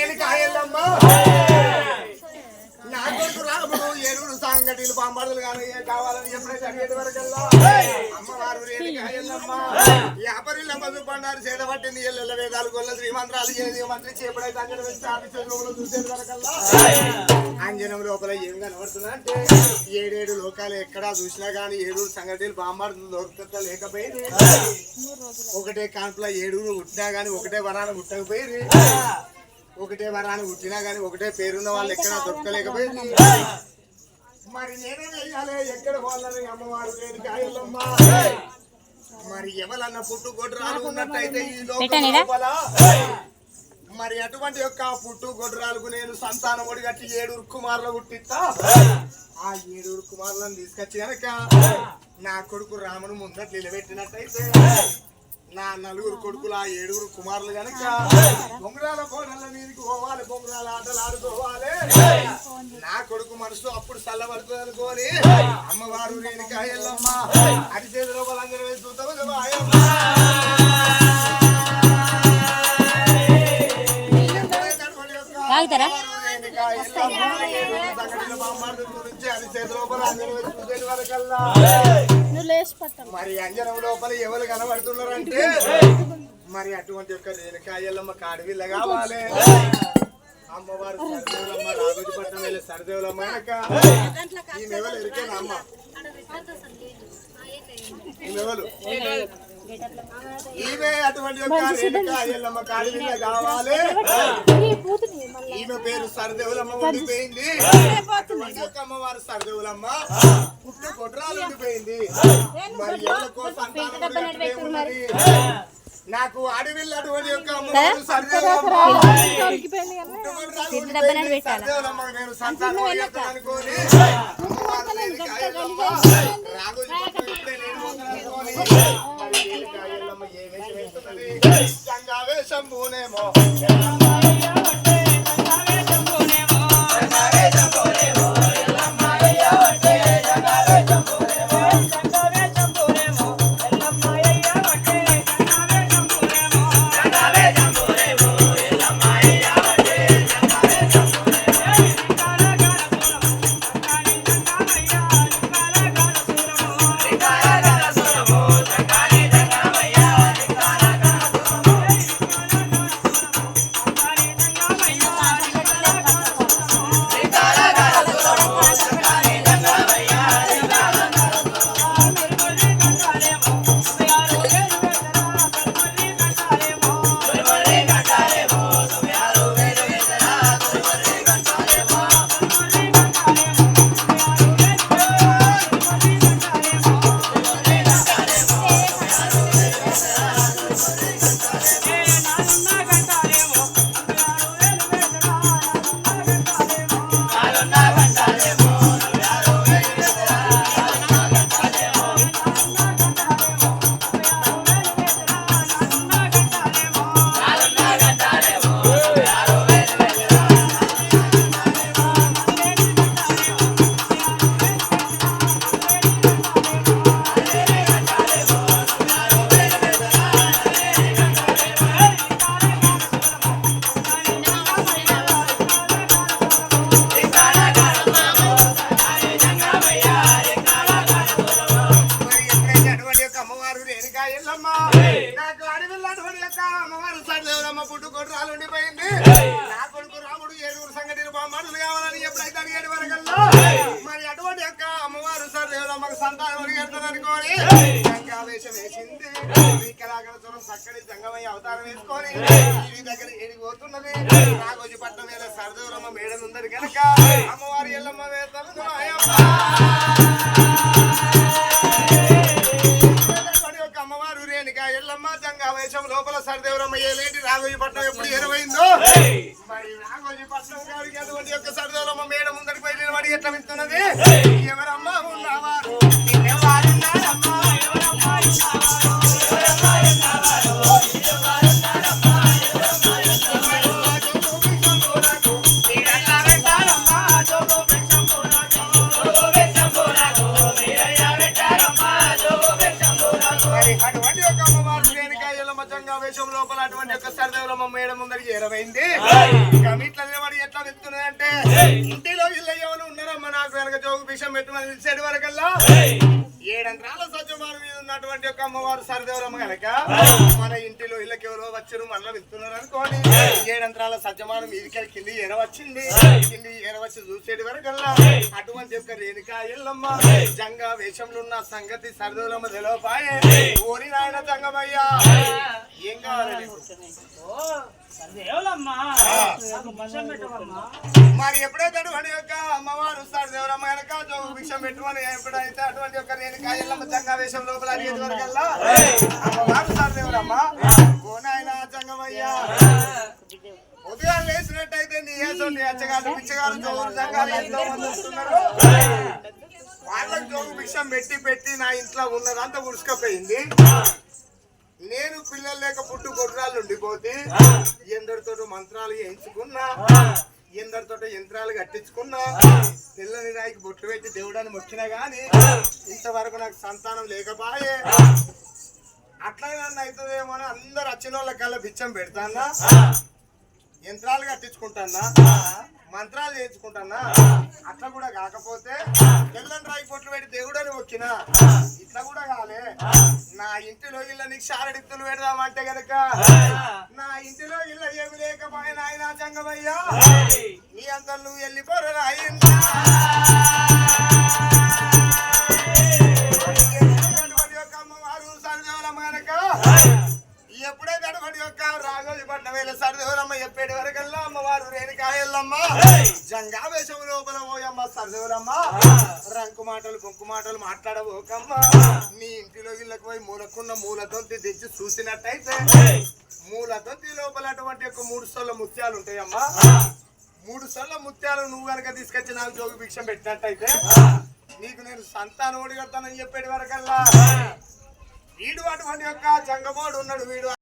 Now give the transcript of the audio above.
రేణుకాయల్లమ్మ నా కొడుకు రాముడు ఏడుగురు సంగటిలు పాంబడులు కానీ కావాలని ఎప్పుడైతే అడిగేది వరకల్లా అమ్మవారు రేణుకాయల్లమ్మ యాపరిల్ల మధు పండారు చేదబట్టింది ఎల్ల వేదాలు గొల్ల శ్రీమంత్రాలు చేసి మంత్రి ఎప్పుడైతే అంజనం వేస్తే ఆఫీసులో చూసేది వరకల్లా అంజనం లోపల ఏం కనబడుతుంది అంటే 7 లోకాలు ఎక్కడా చూసినా గానీ 7 సంగటిలు పాంబడులు దొరుకుతా లేకపోయింది ఒకటే కాన్పుల 7 పుట్టినా గానీ ఒకటే వరాన పుట్టకపోయింది ఒకటే వరాన్ని పుట్టినా గానీ ఒకటే పేరున్న వాళ్ళు ఎక్కడ దొరకలేకపోయింది మరి నేనే వెయ్యాలి ఎక్కడ పోవాలని అమ్మవారు రేణుకాయల్లమ్మ మరి ఎవరన్న పుట్టు గొడ్రాలు ఉన్నట్టయితే ఈ లోపల మరి అటువంటి యొక్క పుట్టు గొడ్రాలకు నేను సంతానం ఒడిగట్టి 7 కుమారులు పుట్టిస్తా ఆ 7 కుమారులను తీసుకొచ్చి కనుక నా కొడుకు రామును ముందట నిలబెట్టినట్టయితే నా 4 కొడుకులు ఆ 7 కుమారులు గనక బొంగరాల కోడళ్ళ మీదకి పోవాలి బొంగరాల ఆటలు ఆడుకోవాలి నా కొడుకు మనసు అప్పుడు చల్లబడుతుంది అనుకోని అమ్మవారు రేణుకాయల్లమ్మ అది చేతిలో బలంగా వేస్తుంటాము మరి అంజనం లోపల ఎవరు కనబడుతున్నారంటే మరి అటువంటి యొక్క రేణుకాయల్లమ్మ కాడివిల్ల కావాలి అమ్మవారు సరిదేవులమ్మ రాఘోజీపట్నం వెళ్ళి సరిదేవులమ్మ ఈమెవరు ఎరికేనా అమ్మ ఈమెవరు ఈమె అటువంటి యొక్క రేణుకాయల్లమ్మ కాడివిల్ల కావాలి ఈమె పేరు సరిదేవులమ్మ ఉండిపోయింది అటువంటి యొక్క అమ్మవారు సరిదేవులమ్మ పుట్టు కొట్రాలు ఉండిపోయింది మరి ఎవరికో సంతానం నాకు అడవిల్ అటువంటి యొక్క అమ్మవారు సరిదేవులమ్మ నేను సంతానం అనుకోని శంభూనేమో నాకు అడవిల్లటువంటి యొక్క అమ్మవారు సరిదేవులమ్మ పుట్టు కొట్రాలు ఉండిపోయింది నా కొడుకు రాముడు 7 సంగటిలు బామ్మడులు కావాలని ఎప్పుడైతే అడిగేది వరకల్లా మరి అటువంటి యొక్క అమ్మవారు సరిదేవులమ్మకు సంతానం అడిగేస్తారు అనుకోని వేషం వేసింది ఇక్కడ చక్కటి జంగమయ్య అవతారం వేసుకొని ఈ దగ్గర ఏడిపోతున్నది రాఘోజీపట్నం మీద సరిదేవులమ్మ మేడలు ఉందని కనుక అమ్మవారి ఎల్లమ్మ వేస్తాను అమ్మవారు రేణుకాయల్లమ్మ జంగా వేషం లోపల సరిదేవులమ్మ ఏలేంటి రాఘోజీపట్నం ఎప్పుడు ఎరవైందో మరి రాఘోజీపట్నం గారికి అటువంటి యొక్క సరిదేవులమ్మ మేడ ముందరికి పోయి నిలబడి ఎట్లా వింటున్నది ఎవరమ్మా ఉన్నవారు అటువంటి యొక్క అమ్మవారు రేణుకాయల్లమ్మ జంగా వేషం లోపల అటువంటి యొక్క సరిదేవులమ్మ మేడ ముందరికి ఎరవైంది కమిట్ల నిలబడి ఎట్లా వెళ్తున్నాయంటే ఇంటిలో ఇల్లు ఎవరు ఉన్నారమ్మా నాకు వెనక జోగు విషయం పెట్టమని పిలిచేడు వరకల్లా 7 అంతరాల సత్యమాన మీద ఉన్నటువంటి ఒక అమ్మవారు సరదేవరమ్మ కనుక మన ఇంటిలో ఇళ్ళకి ఎవరో వచ్చారు మళ్ళీ వెళ్తున్నారు అనుకోని 7 అంతరాల సత్యమానం మీదికి కింది ఎరవచ్చింది కింది ఎరవచ్చి చూసేటి వరకల్లా అటువంటి యొక్క రేణుకా ఎల్లమ్మ జంగా వేషంలో ఉన్న సంగతి సరదేవరమ్మ తెలవపాయే ఓరి నాయన జంగమయ్యా ఏం కావాలి మరి ఎప్పుడైతే అటువంటి యొక్క అమ్మవారు సరదేవరమ్మ కనుక భిక్షం పెట్టుమని ఎప్పుడైతే అటువంటి యొక్క రేణుకా ఎల్లమ్మ జంగా వేషం లోపల అడిగేది వరకల్లా అమ్మవారు సరదేవరమ్మ ఓ నాయన జంగమయ్యా ఉదయం వేసినట్టయితే నీ ఏసోటి అచ్చగారు పిచ్చగారు జోగులు జంగాలు ఎంతో మంది వస్తున్నారు వాళ్ళకి జోగు భిక్షం పెట్టి నా ఇంట్లో ఉన్నదంతా ఉడుసుకపోయింది నేను పిల్లలు లేక పుట్టు గొర్రాలు ఉండిపోతే ఎందరితో మంత్రాలు వేయించుకున్నా ఎందరితో యంత్రాలు కట్టించుకున్నా పిల్లని రాయికి బొట్లు పెట్టి దేవుడాన్ని మొక్కినా గాని ఇంతవరకు నాకు సంతానం లేకపోయే అట్లా నన్ను అవుతుందేమో అని అందరు వచ్చిన వాళ్ళ కల్లా బిచ్చం పెడతానా యంత్రాలు కట్టించుకుంటానా మంత్రాలు చేయించుకుంటానా అట్లా కూడా కాకపోతే తెల్లని రాయి పొట్లు పెట్టి దేవుడని మొక్కినా ఇట్లా కూడా కాలే నా ఇంటిలో ఇళ్ళ నీకు శారడిత్తులు పెడదామంటే గనక నా ఇంటిలో ఇళ్ళ ఏమి లేకపోయినా ఆయన జంగమయ్యా నీ అంతా నువ్వు వెళ్ళిపోరా అయిందా అమ్మవారు సరదేవరమ్మ గనక ఎప్పుడైతే అటువంటి యొక్క రాగోజి పట్నం వేళ సరదేవరమ్మ చెప్పేటి వరకల్లా అమ్మవారు రేణుకా ఎల్లమ్మ జంగా వేషం లోపల పోయమ్మ సరదేవరమ్మ రంకు మాటలు బొంకు మాటలు మాట్లాడబోకమ్మ నీ ఇంటిలో ఇళ్ళకి పోయి మూలకున్న మూలతొంతి తెచ్చి చూసినట్టయితే మూలతొంతి లోపల అటువంటి యొక్క 3 సొల్ల ముత్యాలు ఉంటాయమ్మా 3 సొల్ల ముత్యాలు నువ్వు కనుక తీసుకొచ్చి నాకు జోగి భిక్షం పెట్టినట్టయితే నీకు నేను సంతానం ఓడిగడతానని చెప్పేటి వరకల్లా వీడు అటువంటి యొక్క జంగమోడు ఉన్నాడు వీడు